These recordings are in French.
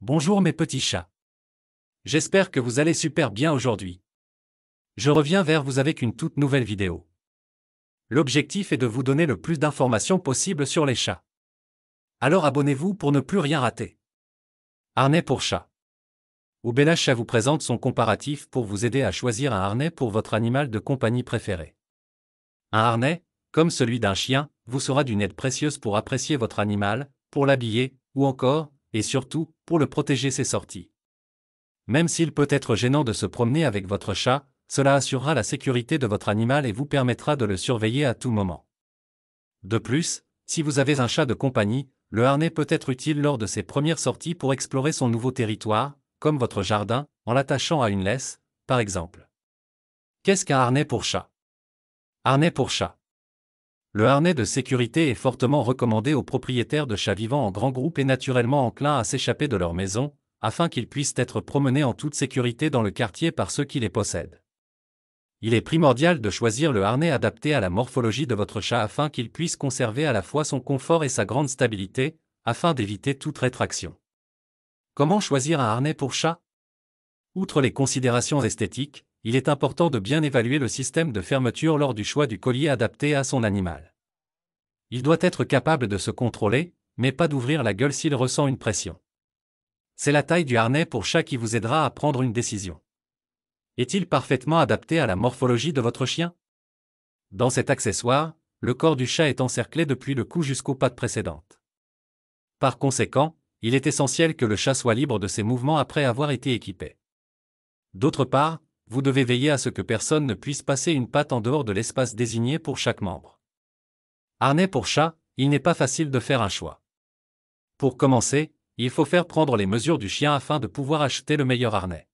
Bonjour mes petits chats. J'espère que vous allez super bien aujourd'hui. Je reviens vers vous avec une toute nouvelle vidéo. L'objectif est de vous donner le plus d'informations possible sur les chats. Alors abonnez-vous pour ne plus rien rater. Harnais pour chat. Oubella Chat vous présente son comparatif pour vous aider à choisir un harnais pour votre animal de compagnie préféré. Un harnais, comme celui d'un chien, vous sera d'une aide précieuse pour apprécier votre animal, pour l'habiller, ou encore, et surtout, pour le protéger ses sorties. Même s'il peut être gênant de se promener avec votre chat, cela assurera la sécurité de votre animal et vous permettra de le surveiller à tout moment. De plus, si vous avez un chat de compagnie, le harnais peut être utile lors de ses premières sorties pour explorer son nouveau territoire, comme votre jardin, en l'attachant à une laisse, par exemple. Qu'est-ce qu'un harnais pour chat? Harnais pour chat. Le harnais de sécurité est fortement recommandé aux propriétaires de chats vivant en grand groupe et naturellement enclins à s'échapper de leur maison, afin qu'ils puissent être promenés en toute sécurité dans le quartier par ceux qui les possèdent. Il est primordial de choisir le harnais adapté à la morphologie de votre chat afin qu'il puisse conserver à la fois son confort et sa grande stabilité, afin d'éviter toute rétraction. Comment choisir un harnais pour chat? Outre les considérations esthétiques, il est important de bien évaluer le système de fermeture lors du choix du collier adapté à son animal. Il doit être capable de se contrôler, mais pas d'ouvrir la gueule s'il ressent une pression. C'est la taille du harnais pour chat qui vous aidera à prendre une décision. Est-il parfaitement adapté à la morphologie de votre chien? Dans cet accessoire, le corps du chat est encerclé depuis le cou jusqu'aux pattes précédentes. Par conséquent, il est essentiel que le chat soit libre de ses mouvements après avoir été équipé. D'autre part, vous devez veiller à ce que personne ne puisse passer une patte en dehors de l'espace désigné pour chaque membre. Harnais pour chat, il n'est pas facile de faire un choix. Pour commencer, il faut faire prendre les mesures du chien afin de pouvoir acheter le meilleur harnais.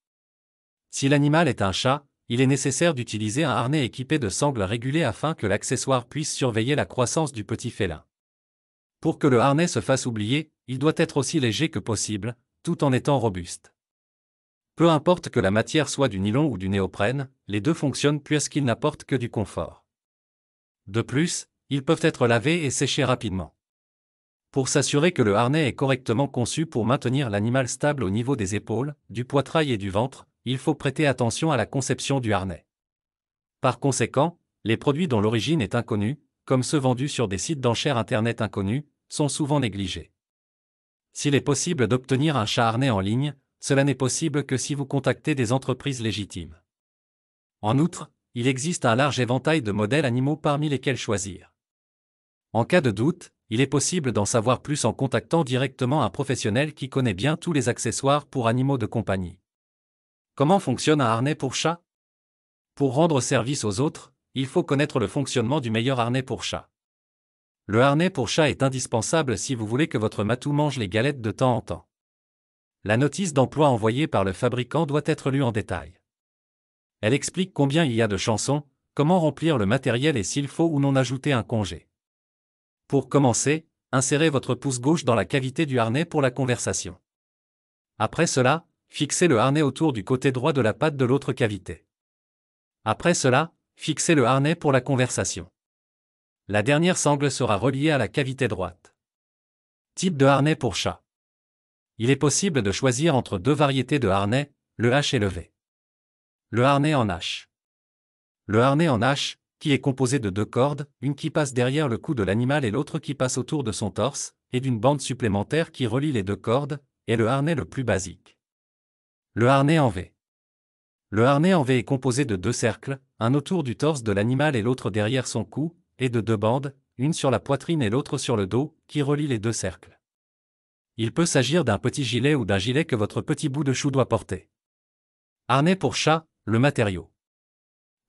Si l'animal est un chat, il est nécessaire d'utiliser un harnais équipé de sangles régulées afin que l'accessoire puisse surveiller la croissance du petit félin. Pour que le harnais se fasse oublier, il doit être aussi léger que possible, tout en étant robuste. Peu importe que la matière soit du nylon ou du néoprène, les deux fonctionnent puisqu'ils n'apportent que du confort. De plus, ils peuvent être lavés et séchés rapidement. Pour s'assurer que le harnais est correctement conçu pour maintenir l'animal stable au niveau des épaules, du poitrail et du ventre, il faut prêter attention à la conception du harnais. Par conséquent, les produits dont l'origine est inconnue, comme ceux vendus sur des sites d'enchères internet inconnus, sont souvent négligés. S'il est possible d'obtenir un chat harnais en ligne, cela n'est possible que si vous contactez des entreprises légitimes. En outre, il existe un large éventail de modèles animaux parmi lesquels choisir. En cas de doute, il est possible d'en savoir plus en contactant directement un professionnel qui connaît bien tous les accessoires pour animaux de compagnie. Comment fonctionne un harnais pour chat? Pour rendre service aux autres, il faut connaître le fonctionnement du meilleur harnais pour chat. Le harnais pour chat est indispensable si vous voulez que votre matou mange les galettes de temps en temps. La notice d'emploi envoyée par le fabricant doit être lue en détail. Elle explique combien il y a de chansons, comment remplir le matériel et s'il faut ou non ajouter un congé. Pour commencer, insérez votre pouce gauche dans la cavité du harnais pour la conversation. Après cela, fixez le harnais autour du côté droit de la patte de l'autre cavité. Après cela, fixez le harnais pour la conversation. La dernière sangle sera reliée à la cavité droite. Type de harnais pour chat. Il est possible de choisir entre deux variétés de harnais, le H et le V. Le harnais en H. Le harnais en H, qui est composé de deux cordes, une qui passe derrière le cou de l'animal et l'autre qui passe autour de son torse, et d'une bande supplémentaire qui relie les deux cordes, est le harnais le plus basique. Le harnais en V. Le harnais en V est composé de deux cercles, un autour du torse de l'animal et l'autre derrière son cou, et de deux bandes, une sur la poitrine et l'autre sur le dos, qui relient les deux cercles. Il peut s'agir d'un petit gilet ou d'un gilet que votre petit bout de chou doit porter. Harnais pour chat, le matériau.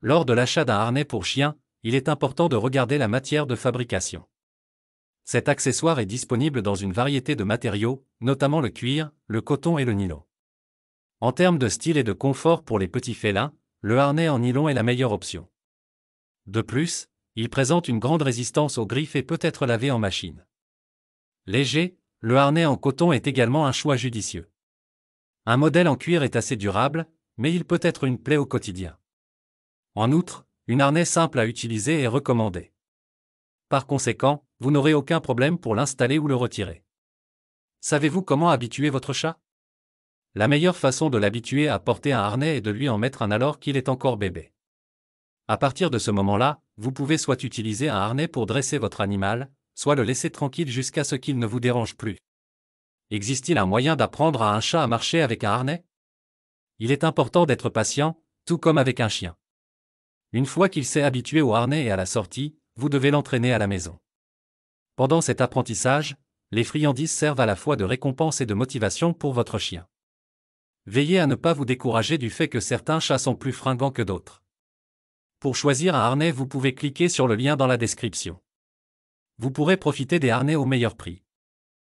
Lors de l'achat d'un harnais pour chien, il est important de regarder la matière de fabrication. Cet accessoire est disponible dans une variété de matériaux, notamment le cuir, le coton et le nylon. En termes de style et de confort pour les petits félins, le harnais en nylon est la meilleure option. De plus, il présente une grande résistance aux griffes et peut être lavé en machine. Léger, le harnais en coton est également un choix judicieux. Un modèle en cuir est assez durable, mais il peut être une plaie au quotidien. En outre, une harnais simple à utiliser est recommandée. Par conséquent, vous n'aurez aucun problème pour l'installer ou le retirer. Savez-vous comment habituer votre chat? La meilleure façon de l'habituer à porter un harnais est de lui en mettre un alors qu'il est encore bébé. À partir de ce moment-là, vous pouvez soit utiliser un harnais pour dresser votre animal, soit le laisser tranquille jusqu'à ce qu'il ne vous dérange plus. Existe-t-il un moyen d'apprendre à un chat à marcher avec un harnais? Il est important d'être patient, tout comme avec un chien. Une fois qu'il s'est habitué au harnais et à la sortie, vous devez l'entraîner à la maison. Pendant cet apprentissage, les friandises servent à la fois de récompense et de motivation pour votre chien. Veillez à ne pas vous décourager du fait que certains chats sont plus fringants que d'autres. Pour choisir un harnais, vous pouvez cliquer sur le lien dans la description. Vous pourrez profiter des harnais au meilleur prix.